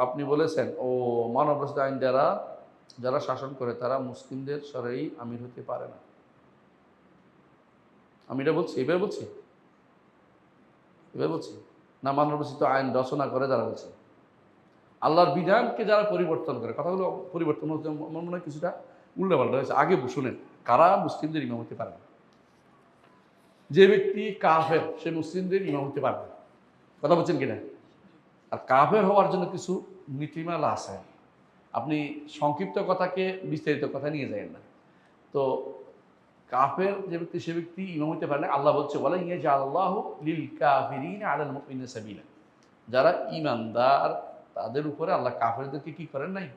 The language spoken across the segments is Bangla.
আপনি বলেছেন মানব রচিত আইন দ্বারা যারা শাসন করে তারা মুসলিমদের সরাই আমির হতে পারে না। আমি এটা বলছি, এবার বলছি না মানব রচিত আইন রচনা করে যারা বলছে, আল্লাহর বিধানকে যারা পরিবর্তন করে, কথাগুলো পরিবর্তন হচ্ছে আমার মনে হয় কিছুটা উল্টাপাল্টা হয়েছে। আগে শুনেন, কারা মুসলিমদের ইমাম হতে পারে না? যে ব্যক্তি কাফের সে মুসলিমদের ইমাম হতে পারবে না, কথা বলছেন কিনা? আর কাফের হওয়ার জন্য কিছু নীতিমালা আছে, আপনি সংক্ষিপ্ত কথাকে বিস্তারিত কথা নিয়ে যাবেন না। তো কাফের যে ব্যক্তি সে ব্যক্তি ইমাম হতে পারে না। আল্লাহ বলছে বলে আল্লাহ লিল কাফিরিন আলাল মুমিনিনা সাবিলা, যারা ঈমানদার তাদের উপরে আল্লাহ কাফেরদেরকে কি করেন নাই,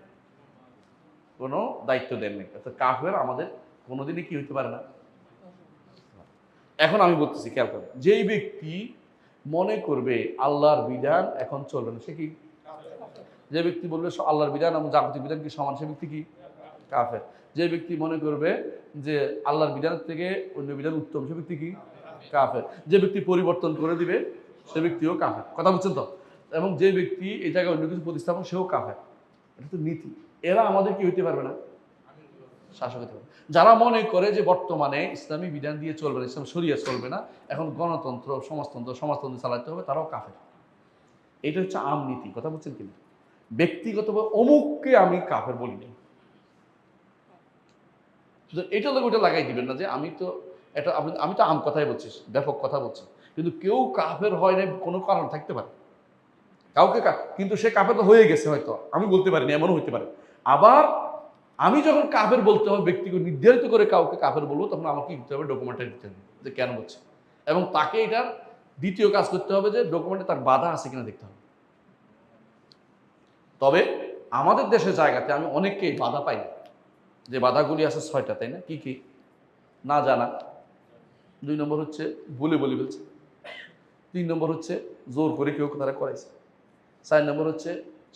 কোনো দায়িত্ব দেন নাই। অর্থাৎ কাফের আমাদের কোনোদিনই কি হইতে পারে না। এখন আমি বলতেছি, খেয়াল করেন, যেই ব্যক্তি মনে করবে আল্লাহর বিধান এখন চলবে না সে কি? যে ব্যক্তি বলবে আল্লাহর বিধান এবং জাগতিক বিধান কি সমান, সে ব্যক্তি কি? কাফের। যে ব্যক্তি মনে করবে যে আল্লাহর বিধান থেকে অন্য বিধান উত্তম, সে ব্যক্তি কি? কাফের। যে ব্যক্তি পরিবর্তন করে দিবে সে ব্যক্তিও কাফের, কথা বুঝছেন তো? এবং যে ব্যক্তি এই জায়গায় অন্য কিছু প্রতিস্থাপন, সেও কাফের। এটা তো নীতি। এরা আমাদের কি হইতে পারবে না, শাসক হতে পারবে। যারা মনে করে যে বর্তমানে ইসলামী বিধান দিয়ে চলবে না, ইসলাম শরিয়া চলবে না, এখন গণতন্ত্র সমাজতন্ত্র চালাতে হবে, তারাও কাফের। এটা হচ্ছে আম নীতি, কথা বুঝছেন কিনা? ব্যক্তিগতভাবে অমুককে আমি কাফের বলি না, এটা লোক ওটা লাগাই দিবেন না যে আমি তো এটা আমি তো আম কথাই বলছি, ব্যাপক কথা বলছি। কিন্তু কেউ কাফের হয় না কোনো কারণ থাকতে পারে কাউকে, কিন্তু সে কাফের তো হয়ে গেছে, হয়তো আমি বলতে পারিনি, এমনও হইতে পারে। আবার আমি যখন কাফের বলতে হবে, ব্যক্তিকে নির্ধারিত করে কাউকে কাফের বলবো, তখন আমাকে দিতে হবে, ডকুমেন্টারি দিতে হবে যে কেন বলছে, এবং তাকে এটার দ্বিতীয় কাজ করতে হবে যে ডকুমেন্টে তার বাধা আছে কিনা দেখতে হবে। তবে আমাদের দেশের জায়গাতে আমি অনেককেই বাধা পাই না, যে বাধাগুলি আছে 6টা, তাই না? কি কি? না জানা, 2 নম্বর হচ্ছে বলে বলছে, 3 নম্বর হচ্ছে জোর করে কেউ তারা করাইছে, 4 নম্বর হচ্ছে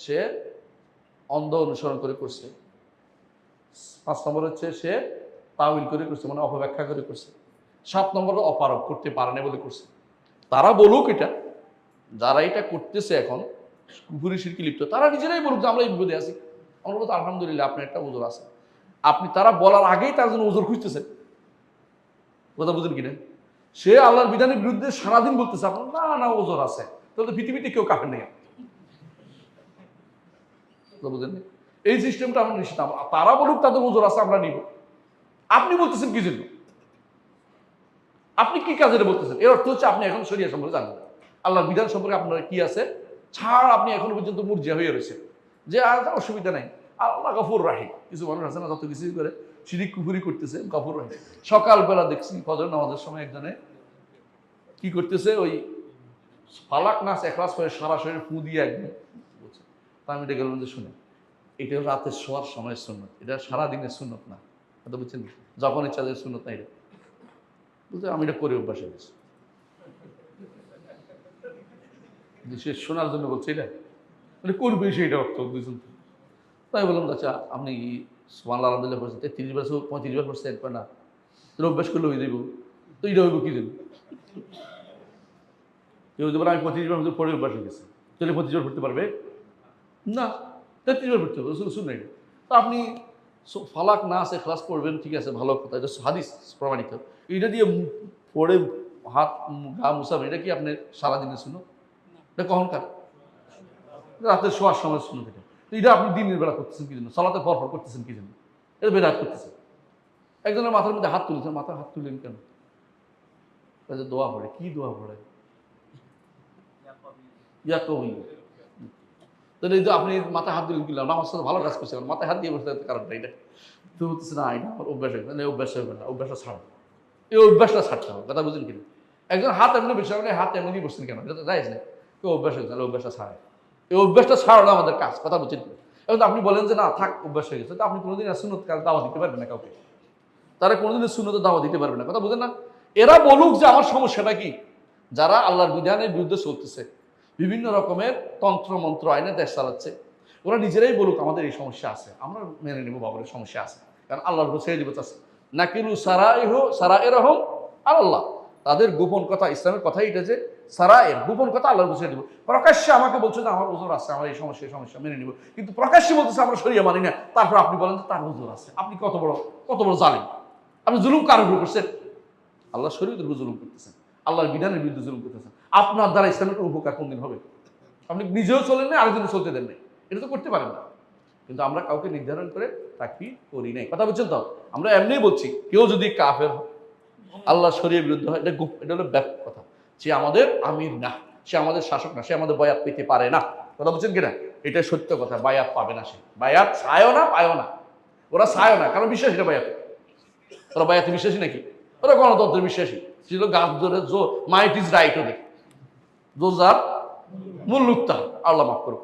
সে অন্ধ অনুসরণ করে করছে, 5 নম্বর হচ্ছে সে তাউইল করে করছে, মানে অপব্যাখ্যা করে করছে, 7 নম্বর অপারগ করতে পারে না বলে করছে। তারা বলুক, এটা যারা এটা করতেছে এখন কুফরি শিরকি লিপ্ত, তারা নিজেরাই বলুক যে আমরা এই বিপদে আছি। আমরা বলতে আলহামদুলিল্লাহ আপনার একটা ওজোর আছে। আপনি তারা বলার আগেই তার জন্য ওজোর খুঁজতেছেন, কথা বুঝেন কিনা? সে আল্লাহর বিধানের বিরুদ্ধে সারাদিন বলতেছে আপনার না না ওজোর আছে, তাহলে পৃথিবীতে কেউ কাফের নেই, বুঝেন? এই সিস্টেমটা আমরা নিশ্চিত। তারা বলুক তাদের ওজোর আছে, আমরা নিব। আপনি বলতেছেন কি জন্য? আপনি কি কাজে বলতেছেন? এর অর্থ হচ্ছে আপনি এখন শরিয়া সম্পর্কে জানেন না, আল্লাহর বিধান সম্পর্কে আপনার কি আছে ছাড়, আপনি এখনো পর্যন্ত মুরজিয়া হয়ে রয়েছে যে আর অসুবিধা নাই, আল্লাহ গফুর রাহিম। কিছু মানুষ আছে না, যত কিছু করে শিরিক কুফরি করতেছে, গফুর রাহিম। সকালবেলা দেখছি ফজর নামাজের সময় একজনে কি করতেছে, ওই ফালাক নাস এখলাস করে সারা শরীর ফু দিয়ে একদম বলছে। তা আমি এটা গেলাম যে শুনে, এটা রাতে শোয়ার সময় সুন্নত, এটা সারাদিনের সুন্নত না, কথা বুঝছেন? যখন ইচ্ছা যে সুন্নত না, এটা বুঝতে আমি এটা করে অভ্যাস হয়ে গেছি। সে শোনার জন্য বলছে এটা মানে করবে সেইটা অর্থ বুঝুন। তাই বললাম আচ্ছা আপনি সুবহানাল্লাহ আলহামদুলিল্লাহ পড়ছেন 33 বার 35 বার পড়ছেন, একবার না, তোর অভ্যাস করলে হয়ে যাইব। তো এটা হইব কি জন্য? কেউ যদি বলে আমি 35 বার পড়ে অভ্যাস হয়ে গেছে, তাহলে 35 বার পড়তে পারবে না, 33 বার পড়তে হবে, শুনুন এটা। তো আপনি ফালাক নাস ইখলাস পড়বেন, ঠিক আছে, ভালো কথা, এটা হাদিস প্রমাণিত। এটা দিয়ে পড়ে হাত গা মুছাবেন, এটা কি আপনি সারাদিনে শুনো? এটা কখনকার রাতের শোয়ার সময় শুনে থাকে। তো এটা আপনি দিনের বেলা করতেছেন কি জন্য? সালাতে পরপর করতেছেন কি জন্য? এটা বেদাত করতেছেন। একজনের মাথার মধ্যে হাত তুলেছেন, মাথায় হাত তুলেন কেন? দোয়া পড়ে, কি দোয়া পড়ে? ইয়া কবি। তাহলে এই যে আপনি মাথায় হাত দিলেন কিনলাম, আমার সাথে ভালো কাজ করছে, মাথায় হাত দিয়ে বসে কারণটা এটা তো হচ্ছে না, এটা আমার অভ্যাস হয়ে গেছে, অভ্যাস হবে না, অভ্যাসটা ছাড়ো, এই অভ্যাসটা ছাড়তে হবে, কথা বুঝলেন কিনা? একজন হাত এমনি বেশি হাত এমনি বসছেন কেন? এটা তো যাইজ না, কেউ অভ্যাস হয়ে গেছে, অভ্যাসটা ছাড়ে, এই অভ্যাসটা ছাড়ানো আমাদের কাজ, কথা বুঝছেন কিনা? এবং আপনি বলেন যে না থাক অভ্যাস হয়ে গেছে, তো আপনি কোনোদিন সুন্নত কাল দাওয়া দিতে পারবেন না কাউকে, তারা কোনোদিন সুন্নত দাওয়া দিতে পারবে না, কথা বুঝেন না? এরা বলুক যে আমার সমস্যাটা কি, যারা আল্লাহর বিধানের বিরুদ্ধে চলতেছে, বিভিন্ন রকমের তন্ত্র মন্ত্র আইনে দেশ চালাচ্ছে, ওরা নিজেরাই বলুক আমাদের এই সমস্যা আছে, আমরা মেনে নেবো বাবরের সমস্যা আছে, কারণ আল্লাহর ছেড়ে দিব চাচ্ছে নাকিলু সারা এরহম আর আল্লাহ, তাদের গোপন কথা ইসলামের কথাই এটা যে সারায়ের গোপন কথা আল্লাহর বুঝিয়ে দিব। প্রকাশ্যে আমাকে বলছে যে আমার ওজোর আছে, আমার এই সমস্যা মেনে নিব, কিন্তু প্রকাশ্যে বলতেছে আমরা শরিয়া মানি না, তারপর আপনি বলেন যে তার ওজোর আছে। আপনি কত বড় জালেম! আপনি জুলুম কার উপর করছেন? আল্লাহ শরীয়তের উপর জুলুম করতেছেন, আল্লাহর বিধানের বিরুদ্ধে জুলুম করতেছেন। আপনার দ্বারা ইসলামের কোনো উপকার কোনদিন হবে? আপনি নিজেও চলেন না, আরেকজনে চলতে দেন নাই, এটা তো করতে পারেন না। কিন্তু আমরা কাউকে নির্ধারণ করে তাকফির করি নাই। কথা বলছেন তো? আমরা এমনিই বলছি কেউ যদি কাফের আল্লাহ শরীয়তের বিরুদ্ধে হয়, এটা হলো ব্যাপক কথা। সে আমাদের আমির না, সে আমাদের শাসক না, সে আমাদের বায়াত পেতে পারে না। কথা বলছেন কিনা? এটা সত্য কথা, বায়াত পাবে না সে। বায়াত চায়ও না, পায়ও না। ওরা চায়ও না, কারণ বিশ্বাসী না বায়াত। ওরা বায়াতে বিশ্বাসী নাকি? ওরা গণতন্ত্রের বিশ্বাসী। ছিল গাছ ধরে মাইট ইজ রাইট, ওদের জোজার মূল লুকতা। আল্লাহ মাফ করুক।